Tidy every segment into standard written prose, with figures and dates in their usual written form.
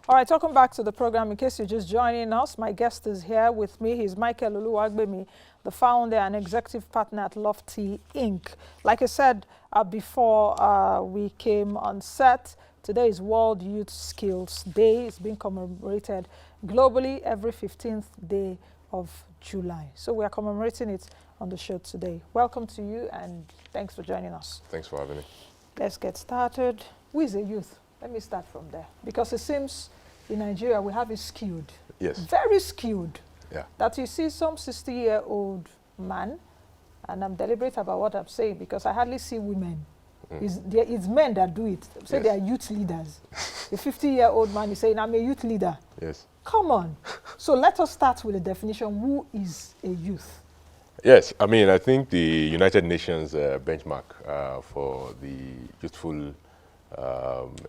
All right, welcome back to the program. In case you're just joining us, my guest is here with me. He's Michael Oluwagbemi, the founder and executive partner at LoftyInc. Like I said before we came on set, today is World Youth Skills Day. It's being commemorated globally every 15th day of July. So we are commemorating it on the show today. Welcome to you and thanks for joining us. Thanks for having me. Let's get started. Who is a youth? Let me start from there. Because it seems in Nigeria we have it skewed. Yes. Very skewed. Yeah. That you see some 60-year-old man, and I'm deliberate about what I'm saying because I hardly see women. It's men that do it. Say they are youth leaders. A 50-year-old man is saying, I'm a youth leader. Yes. Come on. So let us start with the definition. Who is a youth? Yes, I mean, I think the United Nations benchmark for the youthful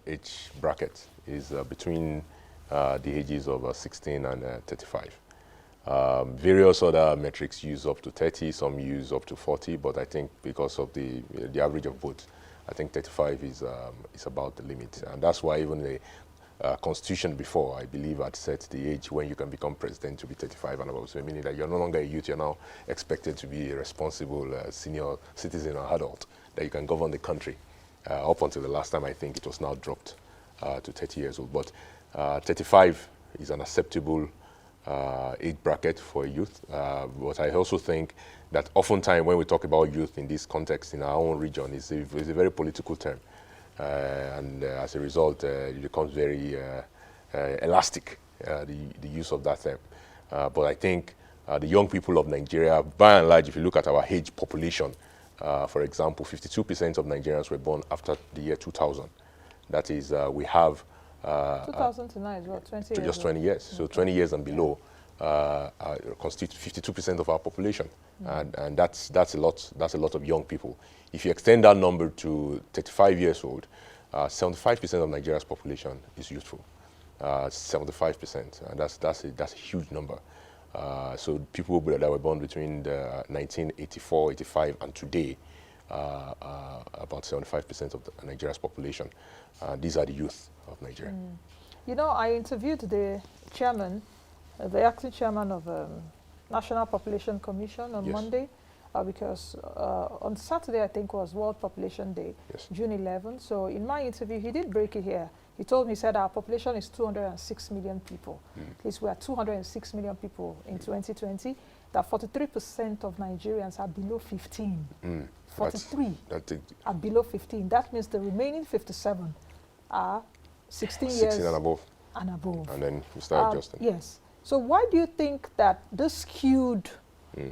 age bracket is between the ages of 16 and 35. Various other metrics use up to 30, some use up to 40, but I think because of the average of both, I think 35 is about the limit. And that's why even the Constitution before, I believe, had set the age when you can become president to be 35 and above. So meaning that you're no longer a youth, you're now expected to be a responsible senior citizen or adult, that you can govern the country. Up until the last time, I think it was now dropped to 30 years old. But 35 is an acceptable age bracket for youth. But I also think that oftentimes when we talk about youth in this context, in our own region, it's a very political term. And as a result, it becomes very elastic, the use of that term. But I think the young people of Nigeria, by and large, if you look at our age population, for example, 52% of Nigerians were born after the year 2000. That is, we have 2000 to now is what, 20 years? Just 20 years. So 20 years and below constitute 52% of our population, and that's a lot. That's a lot of young people. If you extend that number to 35 years old, 75% of Nigeria's population is youthful. 75%, and that's a huge number. So people that were born between 1984, 85, and today, about 75% of Nigeria's population. These are the youth of Nigeria. You know, I interviewed the chairman, the acting chairman of National Population Commission on Monday, because on Saturday, I think, was World Population Day, June 11. So in my interview, he did break it here. He told me, he said, our population is 206 million people. At least we are 206 million people in 2020. That 43% of Nigerians are below 15. 43 are below 15. That means the remaining 57 are 16 years and above. And then we start adjusting. Yes. So why do you think that this skewed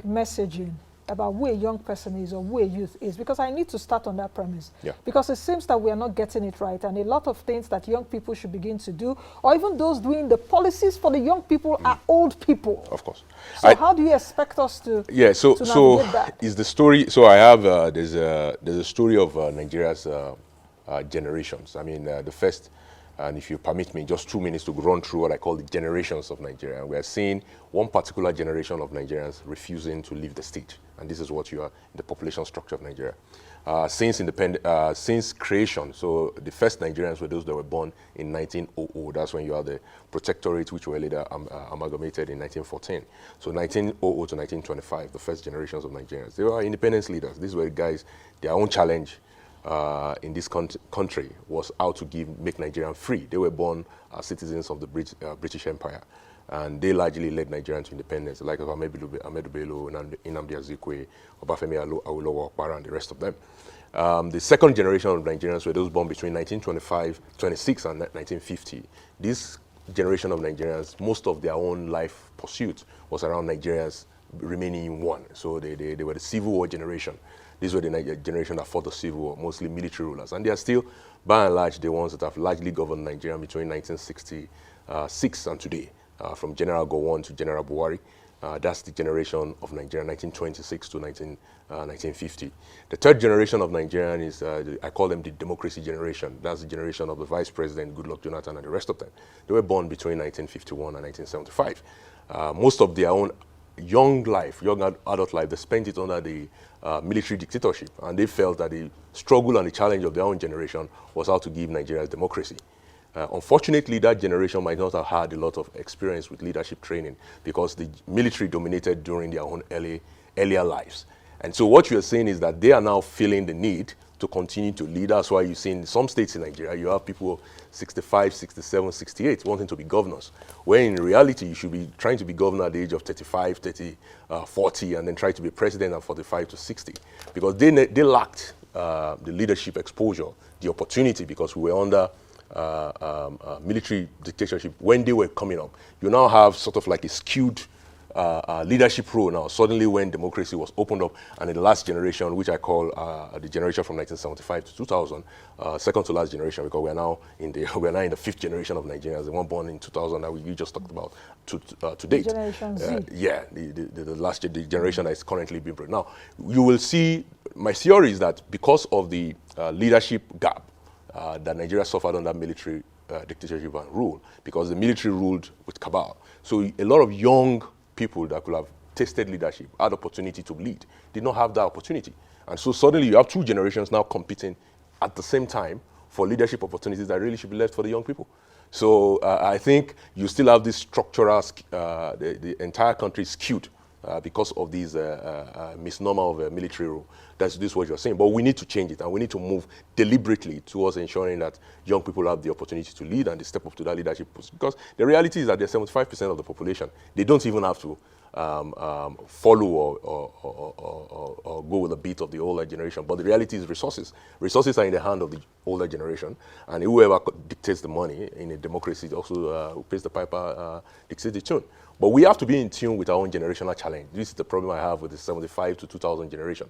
messaging about who a young person is or who a youth is? Because I need to start on that premise. Because it seems that we are not getting it right, and a lot of things that young people should begin to do, or even those doing the policies for the young people are old people. Of course. So how do you expect us to to navigate that? Is the story, so I have, there's a story of Nigeria's generations. I mean, the first, and if you permit me, just 2 minutes to run through what I call the generations of Nigeria. And we are seeing one particular generation of Nigerians refusing to leave the state. And this is what you are in the population structure of Nigeria. Since creation, so the first Nigerians were those that were born in 1900. That's when you have the protectorate, which were later amalgamated in 1914. So 1900 to 1925, the first generations of Nigerians. They were independence leaders. These were guys, their own challenge in this country was how to make Nigeria free. They were born as citizens of the British Empire, and they largely led Nigeria to independence, like Ahmedu Bello, Nnamdi Azikiwe, Obafemi Awolowo, Okpara, and the rest of them. The second generation of Nigerians were those born between 1926 and 1950. This generation of Nigerians, most of their own life pursuit was around Nigerians remaining in one. So they were the Civil War generation. These were the generation that fought the Civil War, mostly military rulers. And they are still, by and large, the ones that have largely governed Nigeria between 1966 and today, from General Gowon to General Buhari. That's the generation of Nigeria, 1926 to 1950. The third generation of Nigerian is, I call them the democracy generation. That's the generation of the Vice President, Goodluck Jonathan, and the rest of them. They were born between 1951 and 1975. Most of their own young adult life, they spent it under the military dictatorship, and they felt that the struggle and the challenge of their own generation was how to give Nigeria democracy. Unfortunately, that generation might not have had a lot of experience with leadership training because the military dominated during their own earlier lives. And so what you're saying is that they are now feeling the need to continue to lead. That's why you see in some states in Nigeria, you have people 65, 67, 68 wanting to be governors, where in reality, you should be trying to be governor at the age of 35, 30, 40, and then try to be president at 45 to 60. Because they lacked the leadership exposure, the opportunity, because we were under military dictatorship when they were coming up. You now have sort of like a skewed leadership role now, suddenly when democracy was opened up, and in the last generation, which I call the generation from 1975 to 2000, second to last generation, because we're now in the fifth generation of Nigerians, the one born in 2000 that we just talked about to date. Generation Z. Yeah, the generation that is currently being brought. Now, you will see, my theory is that because of the leadership gap that Nigeria suffered under military dictatorship and rule, because the military ruled with cabal. So a lot of young people that could have tasted leadership, had opportunity to lead, did not have that opportunity. And so suddenly you have two generations now competing at the same time for leadership opportunities that really should be left for the young people. So I think you still have this structural, the entire country skewed because of these misnomer of military rule. This is what you're saying. But we need to change it, and we need to move deliberately towards ensuring that young people have the opportunity to lead and they step up to that leadership post. Because the reality is that they're 75% of the population. They don't even have to follow or go with the beat of the older generation. But the reality is resources. Resources are in the hand of the older generation, and whoever dictates the money in a democracy also who pays the piper dictates the tune. But we have to be in tune with our own generational challenge. This is the problem I have with the 75 to 2000 generation.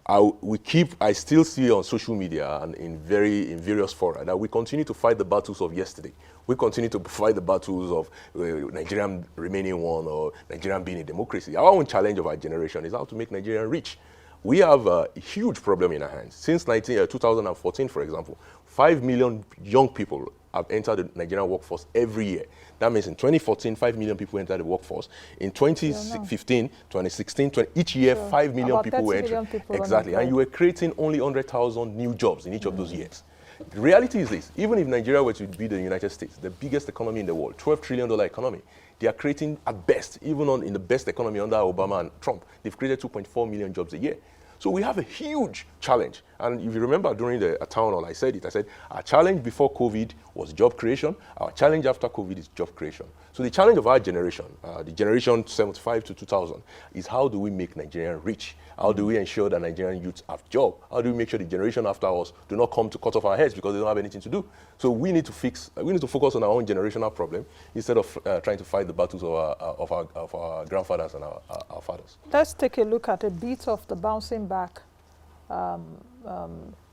I still see on social media and in various fora that we continue to fight the battles of yesterday. We continue to fight the battles of Nigeria remaining one or Nigeria being a democracy. Our own challenge of our generation is how to make Nigeria rich. We have a huge problem in our hands. Since 2014, for example, 5 million young people have entered the Nigerian workforce every year. That means in 2014, 5 million people entered the workforce. In 2015, 2016, each year, 5 million people were entering. Exactly. And you were creating only 100,000 new jobs in each of those years. The reality is this: even if Nigeria were to be the United States, the biggest economy in the world, $12 trillion economy, they are creating, at best, even in the best economy under Obama and Trump, they've created 2.4 million jobs a year. So we have a huge challenge. And if you remember during the town hall, I said our challenge before COVID was job creation. Our challenge after COVID is job creation. So the challenge of our generation, the generation 75 to 2000, is how do we make Nigeria rich? How do we ensure that Nigerian youths have jobs? How do we make sure the generation after us do not come to cut off our heads because they don't have anything to do? So we need to focus on our own generational problem instead of trying to fight the battles of our grandfathers and our fathers. Let's take a look at a bit of the bouncing back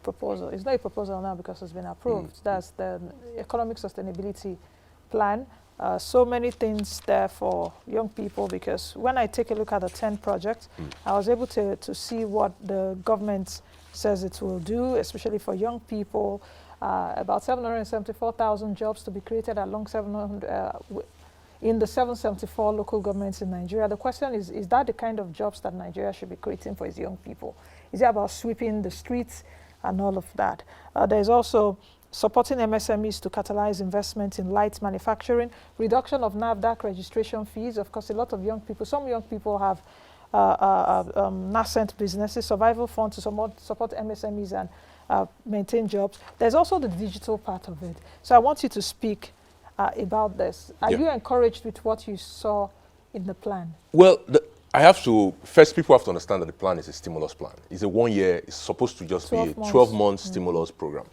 proposal. It's not a proposal now because it's been approved. That's the economic sustainability plan. So many things there for young people, because when I take a look at the 10 projects, I was able to see what the government says it will do, especially for young people. About 774,000 jobs to be created along 700 in the 774 local governments in Nigeria. The question is that the kind of jobs that Nigeria should be creating for its young people? Is it about sweeping the streets and all of that? There's also supporting MSMEs to catalyze investment in light manufacturing, reduction of NAFDAC registration fees. Of course, a lot of young people, some young people have nascent businesses, survival funds to support MSMEs and maintain jobs. There's also the digital part of it. So I want you to speak about this. Are you encouraged with what you saw in the plan? Well, first people have to understand that the plan is a stimulus plan. It's a 1 year, it's supposed to just be a 12-month stimulus program.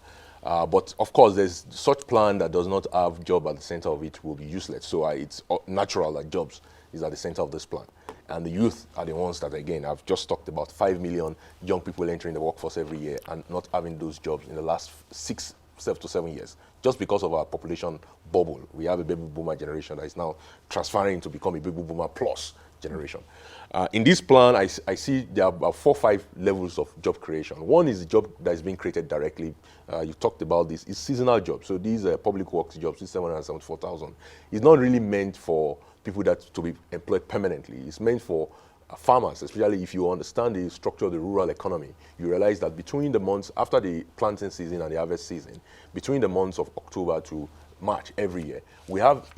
But of course, there's such plan that does not have job at the center of it will be useless. So it's natural that jobs is at the center of this plan. And the youth are the ones that, again, I've just talked about 5 million young people entering the workforce every year and not having those jobs in the last 6 to 7 years. Just because of our population bubble, we have a baby boomer generation that is now transferring to become a baby boomer plus generation. In this plan, I see there are about 4 or 5 levels of job creation. One is the job that is being created directly. You talked about this. It's seasonal jobs. So these are public works jobs, this 774,000. It's not really meant for people to be employed permanently. It's meant for farmers, especially if you understand the structure of the rural economy. You realize that between the months, after the planting season and the harvest season, between the months of October to March every year, we have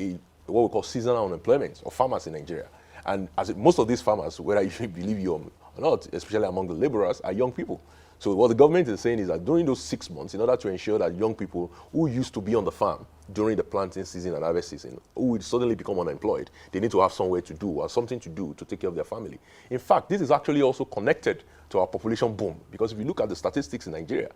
what we call seasonal unemployment of farmers in Nigeria. And most of these farmers, whether you believe you or not, especially among the laborers, are young people. So what the government is saying is that during those 6 months, in order to ensure that young people who used to be on the farm during the planting season and harvest season, who would suddenly become unemployed, they need to have somewhere to do or something to do to take care of their family. In fact, this is actually also connected to our population boom, because if you look at the statistics in Nigeria,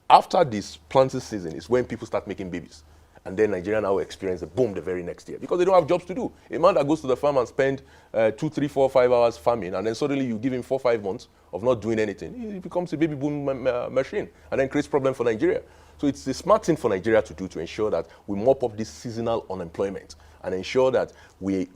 after this planting season is when people start making babies. And then Nigeria now experience a boom the very next year because they don't have jobs to do. A man that goes to the farm and spend 2, 3, 4, 5 hours farming, and then suddenly you give him 4, 5 months of not doing anything, he becomes a baby boom machine and then creates problem for Nigeria. So it's a smart thing for Nigeria to do to ensure that we mop up this seasonal unemployment and ensure that we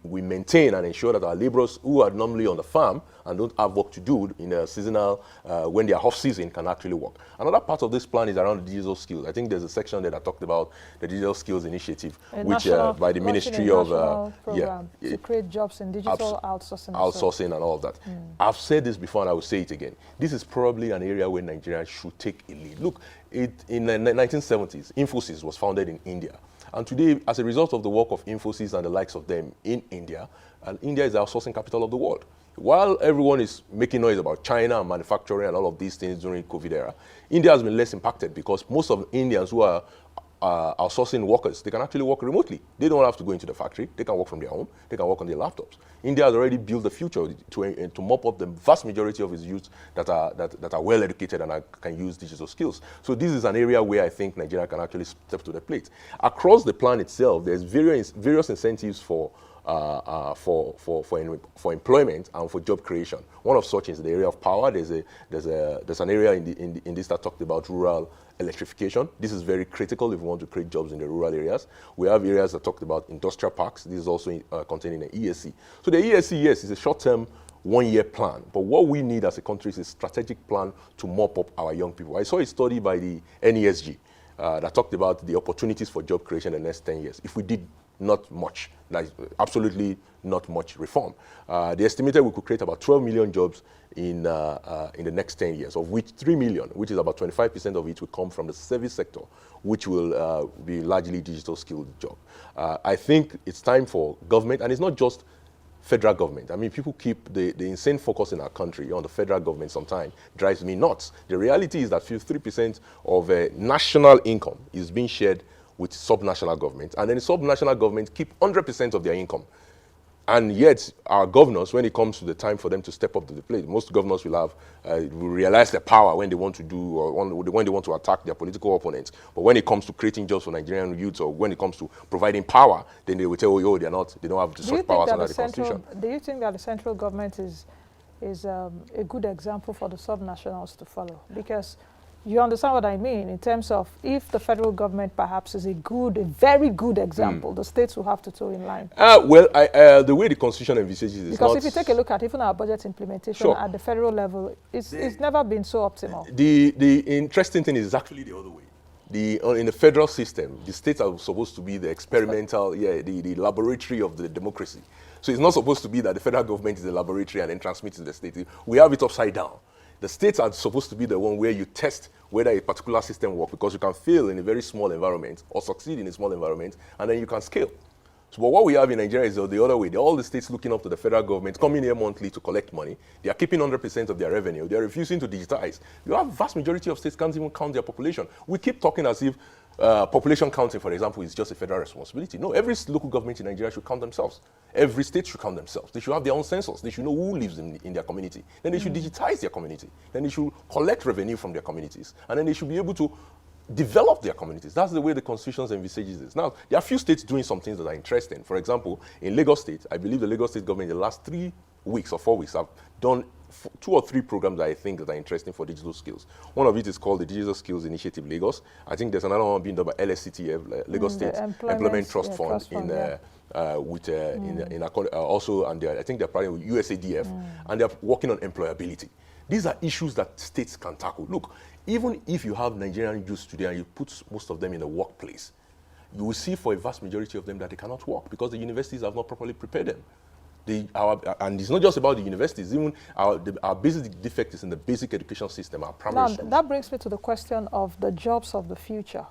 maintain and ensure that our laborers who are normally on the farm and don't have work to do in a seasonal, when they are off season, can actually work. Another part of this plan is around the digital skills. I think there's a section there that talked about the digital skills initiative, which by the Ministry of to create jobs in digital outsourcing and all of that. I've said this before and I will say it again. This is probably an area where Nigeria should take a lead. Look, in the 1970s, Infosys was founded in India. And today, as a result of the work of Infosys and the likes of them in India, and India is the outsourcing capital of the world. While everyone is making noise about China and manufacturing and all of these things during COVID era, India has been less impacted because most of Indians who are outsourcing workers, they can actually work remotely. They don't have to go into the factory. They can work from their home. They can work on their laptops. India has already built the future to mop up the vast majority of its youth that are well educated and can use digital skills. So this is an area where I think Nigeria can actually step to the plate. Across the plan itself, there's various incentives for employment and for job creation. One of such is the area of power. There's an area in this that talked about rural electrification. This is very critical if we want to create jobs in the rural areas. We have areas that talked about industrial parks. This is also contained in the ESC. So the ESC, yes, is a short-term, one-year plan. But what we need as a country is a strategic plan to mop up our young people. I saw a study by the NESG that talked about the opportunities for job creation in the next 10 years. If we did not much, like absolutely not much reform, they estimated we could create about 12 million jobs in the next 10 years, of which 3 million, which is about 25% of it, will come from the service sector, which will be largely digital skilled job. I think it's time for government, and it's not just federal government. I mean, people keep the insane focus in our country on the federal government sometimes drives me nuts. The reality is that 53% of national income is being shared with subnational government, and then the subnational government keep 100% of their income. And yet, our governors, when it comes to the time for them to step up to the plate, most governors will realize their power when they want to do, or when they want to attack their political opponents. But when it comes to creating jobs for Nigerian youths, or when it comes to providing power, then they will tell you, oh, they don't have such powers under the Constitution. Do you think that the central government is a good example for the subnationals to follow? Because you understand what I mean in terms of if the federal government perhaps is a very good example, the states will have to toe in line. Well, the way the Constitution envisages it is because if you take a look at even our budget implementation at the federal level, it's never been so optimal. The interesting thing is actually the other way. In the federal system, the states are supposed to be the experimental, the laboratory of the democracy. So it's not supposed to be that the federal government is the laboratory and then transmits to the state. We have it upside down. The states are supposed to be the one where you test whether a particular system works, because you can fail in a very small environment or succeed in a small environment, and then you can scale. So but what we have in Nigeria is the other way. All the states looking up to the federal government, coming here monthly to collect money. They are keeping 100% of their revenue. They are refusing to digitize. You have vast majority of states can't even count their population. We keep talking as if population counting, for example, is just a federal responsibility. No, every local government in Nigeria should count themselves. Every state should count themselves. They should have their own census. They should know who lives in their community. Then they should digitize their community. Then they should collect revenue from their communities. And then they should be able to develop their communities. That's the way the Constitution envisages this. Now, there are a few states doing some things that are interesting. For example, in Lagos State, I believe the Lagos State government in the last 3 weeks or 4 weeks have done 2 or 3 programs that I think that are interesting for digital skills. One of it is called the Digital Skills Initiative Lagos. I think there's another one being done by LSCTF, Lagos State Employment Trust Fund, also, and I think they're partnering with USADF, and they're working on employability. These are issues that states can tackle. Look, even if you have Nigerian youth today and you put most of them in the workplace, you will see for a vast majority of them that they cannot work because the universities have not properly prepared them. And it's not just about the universities, even our basic defect is in the basic education system, our primary schools. That brings me to the question of the jobs of the future.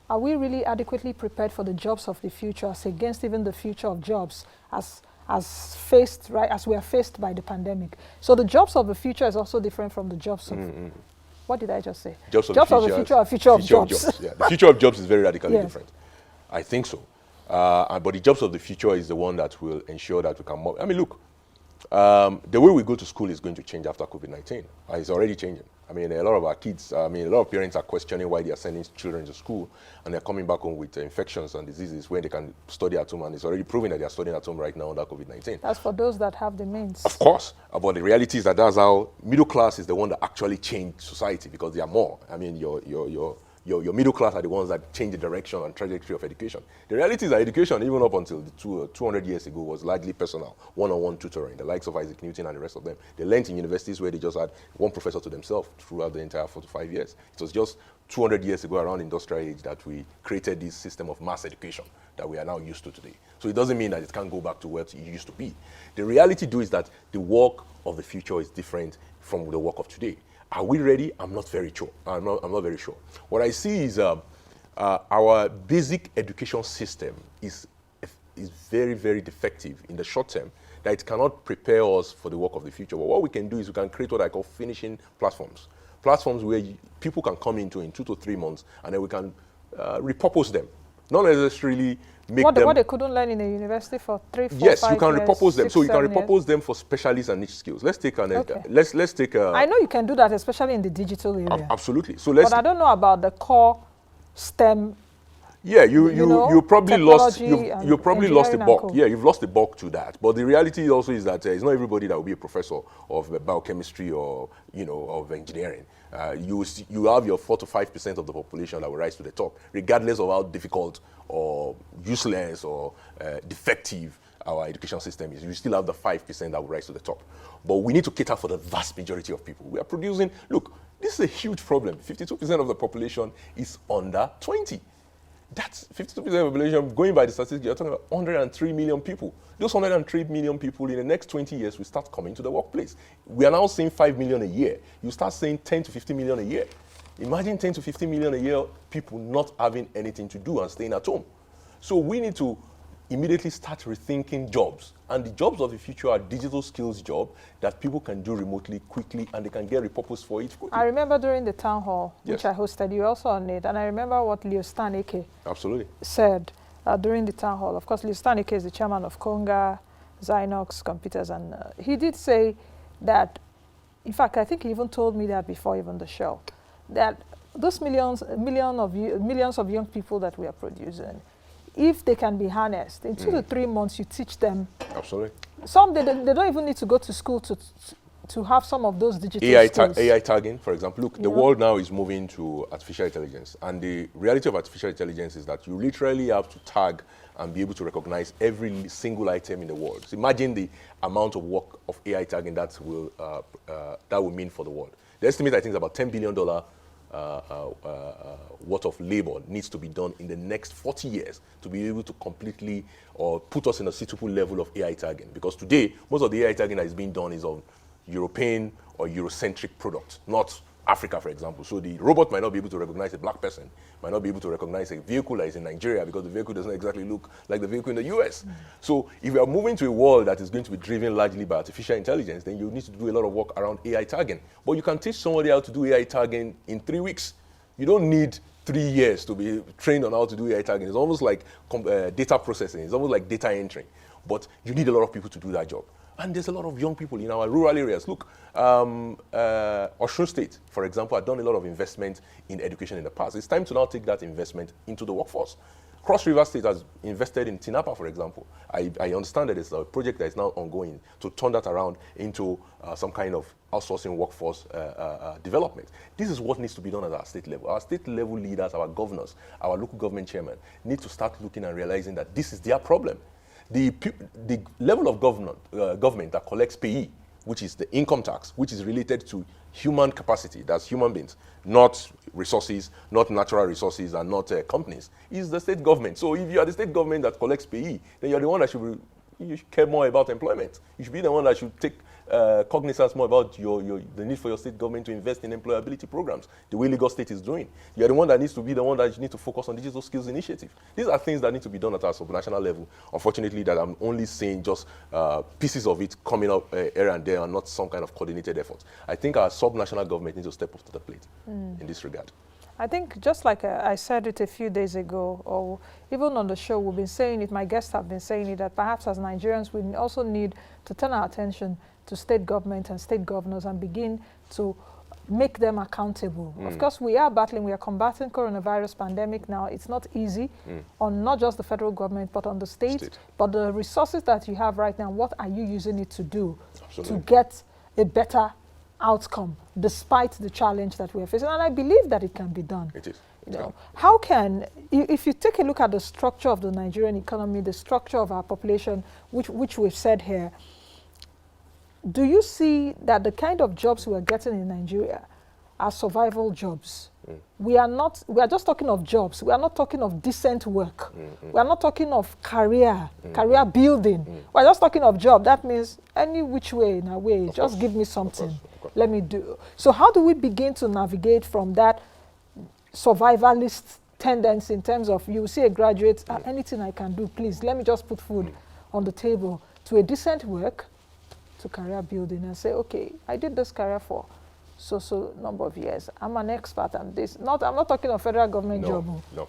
are we really adequately prepared for the jobs of the future as against even the future of jobs as we are faced by the pandemic? So the jobs of the future is also different from the jobs of, what did I just say? Jobs of the future are future of jobs. Yeah. The future of jobs is very radically Yes. different. I think so. But the jobs of the future is the one that will ensure that we can, I mean, look, the way we go to school is going to change after COVID-19. It's already changing. I mean, a lot of our kids, a lot of parents are questioning why they are sending children to school and they're coming back home with infections and diseases when they can study at home, and it's already proven that they are studying at home right now under COVID-19. That's for those that have the means. Of course. But the reality is that that's how middle class is the one that actually changed society, because they are more. I mean, your middle class are the ones that change the direction and trajectory of education. The reality is that education, even up until 200 years ago, was largely personal, one-on-one tutoring, the likes of Isaac Newton and the rest of them. They learned in universities where they just had one professor to themselves throughout the entire 4 to 5 years. It was just 200 years ago, around industrial age, that we created this system of mass education that we are now used to today. So it doesn't mean that it can't go back to where it used to be. The reality is that the work of the future is different from the work of today. Are we ready? I'm not very sure. I'm not very sure. What I see is our basic education system is very, very defective in the short term, that it cannot prepare us for the work of the future. But what we can do is we can create what I call finishing platforms. Platforms where people can come into in 2 to 3 months, and then we can repurpose them. Not necessarily make what them... What they couldn't learn in a university for 3, 4, yes, 5 you can years, repurpose them. 6, So you can 7 years. repurpose them for specialists and niche skills. Let's take Okay. let's take a... I know you can do that, especially in the digital area. Absolutely. So let's... But I don't know about the core STEM. Yeah, you probably lost you probably lost the engineering and bulk. co. Yeah, you've lost the bulk to that. But the reality also is that it's not everybody that will be a professor of biochemistry or of engineering. You have your 4 to 5% of the population that will rise to the top, regardless of how difficult or useless or defective our education system is. You still have the 5% that will rise to the top. But we need to cater for the vast majority of people. We are producing. Look, this is a huge problem. 52% of the population is under 20. That's 52% of the population. Going by the statistics, you're talking about 103 million people. Those 103 million people in the next 20 years will start coming to the workplace. We are now seeing 5 million a year. You start seeing 10 to 50 million a year. Imagine 10 to 50 million a year, people not having anything to do and staying at home. So we need to immediately start rethinking jobs. And the jobs of the future are digital skills job that people can do remotely quickly, and they can get repurposed for it quickly. I remember during the town hall, which Yes. I hosted, you also on it, and I remember what Oluwagbemi Absolutely. said during the town hall. Of course, Oluwagbemi is the chairman of Konga, Zynox Computers, and he did say that, in fact, I think he even told me that before even the show, that those millions of young people that we are producing, if they can be harnessed, in 2 to 3 months, you teach them. Absolutely. Some, they don't even need to go to school to have some of those digital skills. AI tagging, for example. Look, the world now is moving to artificial intelligence. And the reality of artificial intelligence is that you literally have to tag and be able to recognize every single item in the world. So imagine the amount of work of AI tagging that will mean for the world. The estimate, I think, is about $10 billion worth of labor needs to be done in the next 40 years to be able to completely or put us in a suitable level of AI tagging. Because today, most of the AI tagging that is being done is on European or Eurocentric products, not Africa, for example. So the robot might not be able to recognize a black person, might not be able to recognize a vehicle that is in Nigeria because the vehicle doesn't exactly look like the vehicle in the US. So if we are moving to a world that is going to be driven largely by artificial intelligence, then you need to do a lot of work around AI tagging. But you can teach somebody how to do AI tagging in 3 weeks. You don't need 3 years to be trained on how to do AI tagging. It's almost like data processing. It's almost like data entering. But you need a lot of people to do that job. And there's a lot of young people in our rural areas. Look, Osun State, for example, had done a lot of investment in education in the past. It's time to now take that investment into the workforce. Cross River State has invested in Tinapa, for example. I understand that it's a project that is now ongoing to turn that around into some kind of outsourcing workforce development. This is what needs to be done at our state level. Our state level leaders, our governors, our local government chairmen need to start looking and realizing that this is their problem. The level of government that collects payee, which is the income tax, which is related to human capacity, that's human beings, not resources, not natural resources, and not companies, is the state government. So if you are the state government that collects payee, then you're the one that should be You should care more about employment. You should be the one that should take cognizance more about the need for your state government to invest in employability programs, the way Lagos State is doing. You're the one that needs to be the one that you need to focus on digital skills initiative. These are things that need to be done at our subnational level. Unfortunately, that I'm only seeing just pieces of it coming up here and there and not some kind of coordinated effort. I think our subnational government needs to step up to the plate in this regard. I think just like I said it a few days ago, or even on the show, we've been saying it, my guests have been saying it, that perhaps as Nigerians, we also need to turn our attention to state government and state governors and begin to make them accountable. Of course, we are combating coronavirus pandemic now. It's not easy on not just the federal government, but on the state. But the resources that you have right now, what are you using it to do to get a better outcome, despite the challenge that we are facing? And I believe that it can be done. It is. You know, how can, if you take a look at the structure of the Nigerian economy, the structure of our population, which we've said here, do you see that the kind of jobs we are getting in Nigeria are survival jobs? We are just talking of jobs. We are not talking of decent work. We are not talking of career building. We're just talking of job. That means any which way, in a way, just give me something. Let me do. So how do we begin to navigate from that survivalist tendency in terms of, you see a graduate, anything I can do, please, let me just put food on the table, to a decent work, to career building, and say, okay, I did this career for so number of years. I'm an expert on this. I'm not talking of federal government job. No,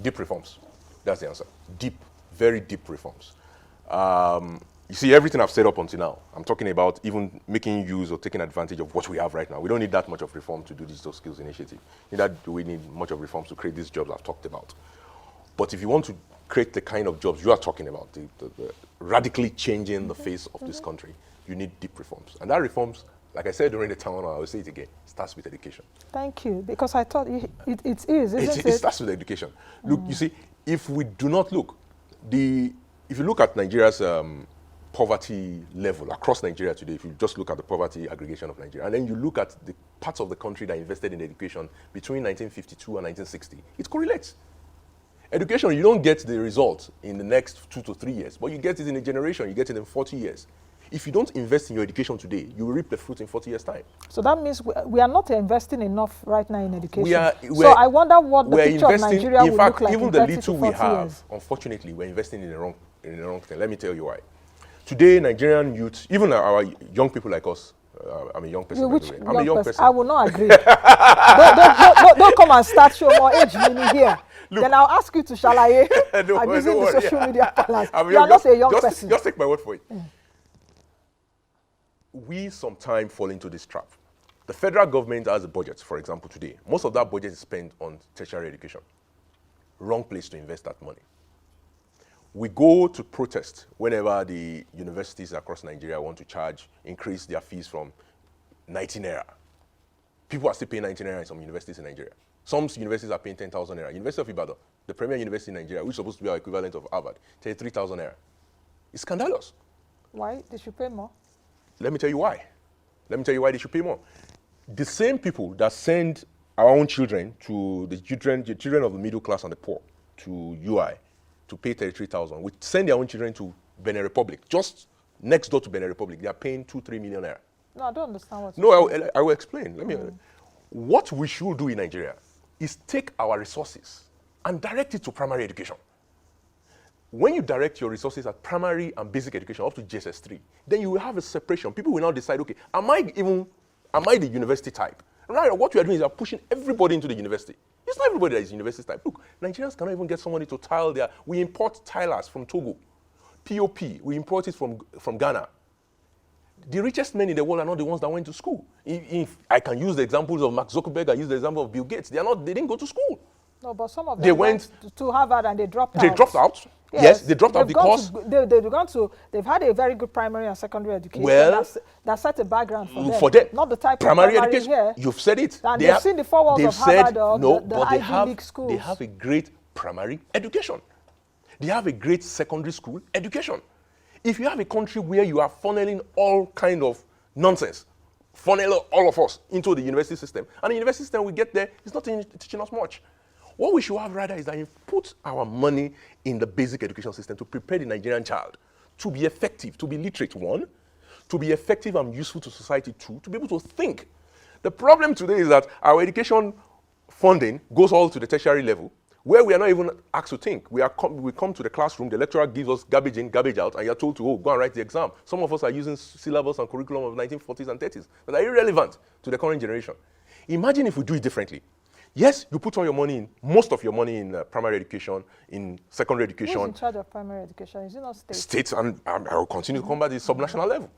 deep reforms. That's the answer. Deep, very deep reforms. You see, everything I've said up until now, I'm talking about even making use or taking advantage of what we have right now. We don't need that much of reform to do digital skills initiative. We need much of reforms to create these jobs I've talked about. But if you want to create the kind of jobs you are talking about, the radically changing the face of this country, you need deep reforms. And that reforms, like I said during the town, I will say it again, starts with education. Thank you, because I thought it is, isn't it? It starts with education. Look, you see, if we do not look, if you look at Nigeria's poverty level across Nigeria today, if you just look at the poverty aggregation of Nigeria, and then you look at the parts of the country that invested in education between 1952 and 1960, it correlates. Education, you don't get the result in the next 2 to 3 years, but you get it in a generation, you get it in 40 years. If you don't invest in your education today, you will reap the fruit in 40 years' time. So that means we are not investing enough right now in education. So I wonder what the picture of Nigeria will look like in 30 to 40 years. In fact, even the little we have, unfortunately, we're investing in the wrong thing. Let me tell you why. Today, Nigerian youth, even our young people like us, I'm a young person, by the way. I'm a young person. I will not agree. don't come and start show more age meaning here. Look, then I'll ask you to shalaye. I'm using the social media balance. You are not a young person. Just take my word for it. We sometimes fall into this trap. The federal government has a budget, for example, today. Most of that budget is spent on tertiary education. Wrong place to invest that money. We go to protest whenever the universities across Nigeria want to increase their fees from 19 naira. People are still paying 19 naira in some universities in Nigeria. Some universities are paying 10,000 naira. University of Ibadan, the premier university in Nigeria, which is supposed to be our equivalent of Harvard, 33,000 naira. It's scandalous. Why? They should pay more. Let me tell you why. Let me tell you why they should pay more. The same people that send our own children to the children of the middle class and the poor to UI to pay 33,000, we send their own children to Benin Republic, just next door to Benin Republic. They are paying 2-3 million naira. No, I don't understand what. No, I will explain. What we should do in Nigeria is take our resources and direct it to primary education. When you direct your resources at primary and basic education up to JSS3, then you will have a separation. People will now decide, okay, am I the university type? Right, what we are doing is we are pushing everybody into the university. It's not everybody that is university type. Look, Nigerians cannot even get somebody to tile there. We import tilers from Togo. POP, we import it from Ghana. The richest men in the world are not the ones that went to school. If I can use the examples of Mark Zuckerberg, I use the example of Bill Gates. They didn't go to school. No, but some of them went to Harvard and they dropped out. They dropped out? Yes, they dropped out because they've had a very good primary and secondary education. Well, that set a background for them. Not the type primary of education. Here. You've said it. And they've seen the 4 walls of Harvard or the Ivy League schools. They have a great primary education. They have a great secondary school education. If you have a country where you are funneling all kind of nonsense, funnel all of us into the university system, and the university system we get there is not teaching us much. What we should have rather is that you put our money in the basic education system to prepare the Nigerian child to be effective, to be literate, one, to be effective and useful to society, two, to be able to think. The problem today is that our education funding goes all to the tertiary level, where we are not even asked to think. We come to the classroom, the lecturer gives us garbage in, garbage out, and you're told to, go and write the exam. Some of us are using syllabus and curriculum of 1940s and 30s that are irrelevant to the current generation. Imagine if we do it differently. Yes, you put all your money in, most of your money in primary education, in secondary education. Who's in charge of primary education? Is it not state? States, and I will continue to combat the subnational level.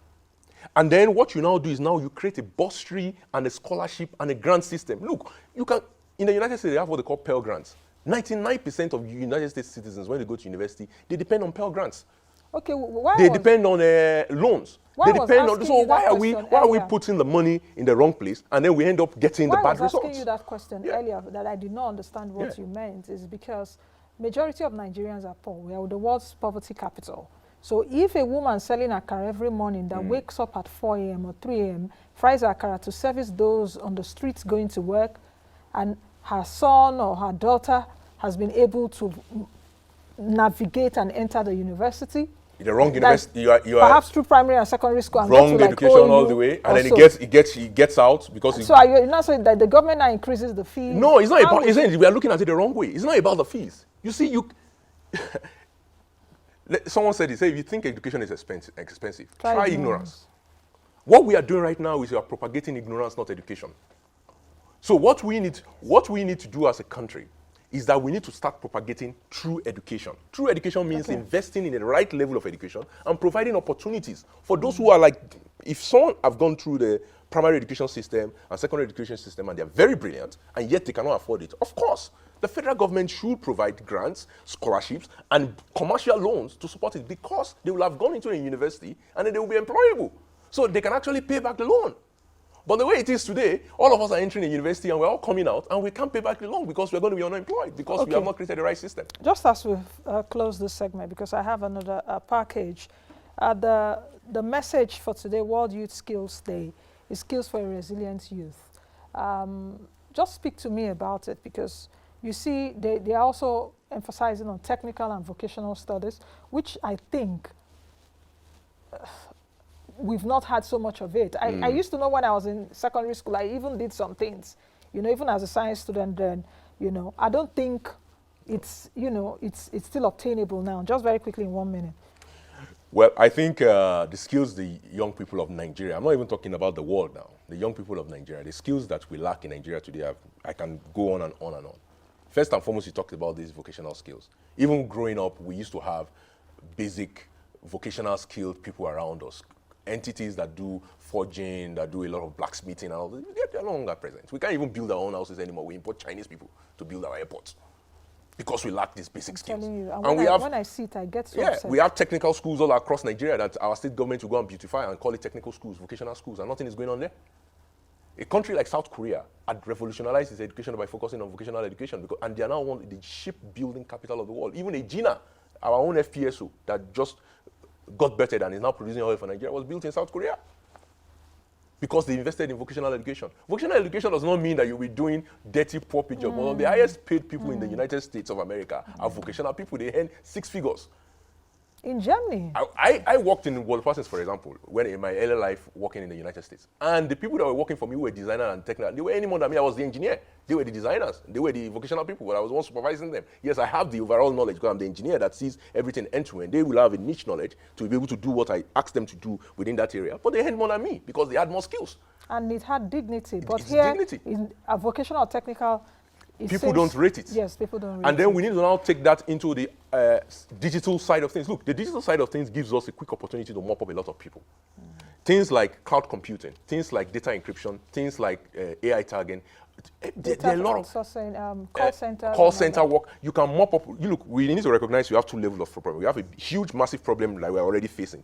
And then what you now do is now you create a bursary and a scholarship and a grant system. Look, you can, in the United States, they have what they call Pell Grants. 99% of United States citizens, when they go to university, they depend on Pell Grants. Okay, why they depend on loans. They depend on. So why are we putting the money in the wrong place, and then we end up getting the bad results? I was asking you that question earlier that I did not understand what you meant is because majority of Nigerians are poor. We are the world's poverty capital. So if a woman selling akara every morning that wakes up at 4 a.m. or 3 a.m. fries akara to service those on the streets going to work, and her son or her daughter has been able to navigate and enter the university. The wrong university, you are perhaps through primary and secondary school. And wrong education all the way, and then he gets out because. So are you not saying that the government now increases the fees? No, it's not about. We are looking at it the wrong way. It's not about the fees. You see, someone said it. Say, if you think education is expensive, try ignorance. What we are doing right now is we are propagating ignorance, not education. So what we need to do as a country is that we need to start propagating true education. True education means investing in the right level of education and providing opportunities for those who are like, if someone have gone through the primary education system and secondary education system and they're very brilliant and yet they cannot afford it, of course, the federal government should provide grants, scholarships, and commercial loans to support it because they will have gone into a university and then they will be employable. So they can actually pay back the loan. But the way it is today, all of us are entering a university and we're all coming out and we can't pay back the loan because we're going to be unemployed because we have not created the right system. Just as we've closed this segment, because I have another package, the message for today, World Youth Skills Day, is Skills for a Resilient Youth. Just speak to me about it because you see they are also emphasizing on technical and vocational studies, which I think we've not had so much of it. I used to know when I was in secondary school, I even did some things, even as a science student then, I don't think it's, it's still obtainable now. Just very quickly in 1 minute. Well, I think the skills the young people of Nigeria, I'm not even talking about the world now, the young people of Nigeria, the skills that we lack in Nigeria today, I can go on and on and on. First and foremost, you talked about these vocational skills. Even growing up, we used to have basic vocational skilled people around us. Entities that do forging, that do a lot of blacksmithing and all that, they're no longer present. We can't even build our own houses anymore. We import Chinese people to build our airports because we lack these basic skills. And when I see it, I get so upset. We have technical schools all across Nigeria that our state government will go and beautify and call it technical schools, vocational schools, and nothing is going on there. A country like South Korea had revolutionized its education by focusing on vocational education, and they are now one of the shipbuilding capital of the world. Even a Gina, our own FPSO, that just got better and is now producing oil for Nigeria, was built in South Korea because they invested in vocational education. Vocational education does not mean that you'll be doing dirty, poor jobs. One of the highest paid people in the United States of America are vocational people. They earn 6 figures. In Germany? I worked in world process, for example, when in my early life working in the United States. And the people that were working for me were designers and technical. They were any more than me. I was the engineer. They were the designers. They were the vocational people, but I was the one supervising them. Yes, I have the overall knowledge because I'm the engineer that sees everything end to end. They will have a niche knowledge to be able to do what I asked them to do within that area. But they had more than me because they had more skills. And it had dignity. But here, in a vocational or technical, people don't rate it. Yes, people don't rate it. And then we need to now take that into the digital side of things. Look, the digital side of things gives us a quick opportunity to mop up a lot of people. Things like cloud computing, things like data encryption, things like AI tagging. There are a lot of call center work. You can mop up. Look, we need to recognize we have 2 levels of problem. We have a huge, massive problem that we're already facing.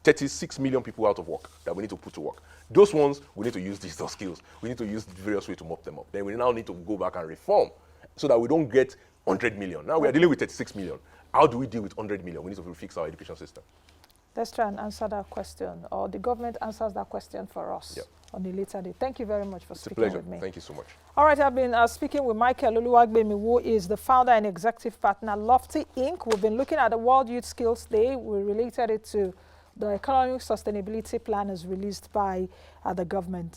36 million people out of work that we need to put to work. Those ones, we need to use digital skills. We need to use various ways to mop them up. Then we now need to go back and reform so that we don't get 100 million. Now we are dealing with 36 million. How do we deal with 100 million? We need to fix our education system. Let's try and answer that question, or the government answers that question for us on a later day. Thank you very much for speaking with me. Thank you so much. All right, I've been speaking with Michael Oluwagbemi, who is the founder and executive partner, LoftyInc. We've been looking at the World Youth Skills Day. We related it to the economic sustainability plan as released by the government.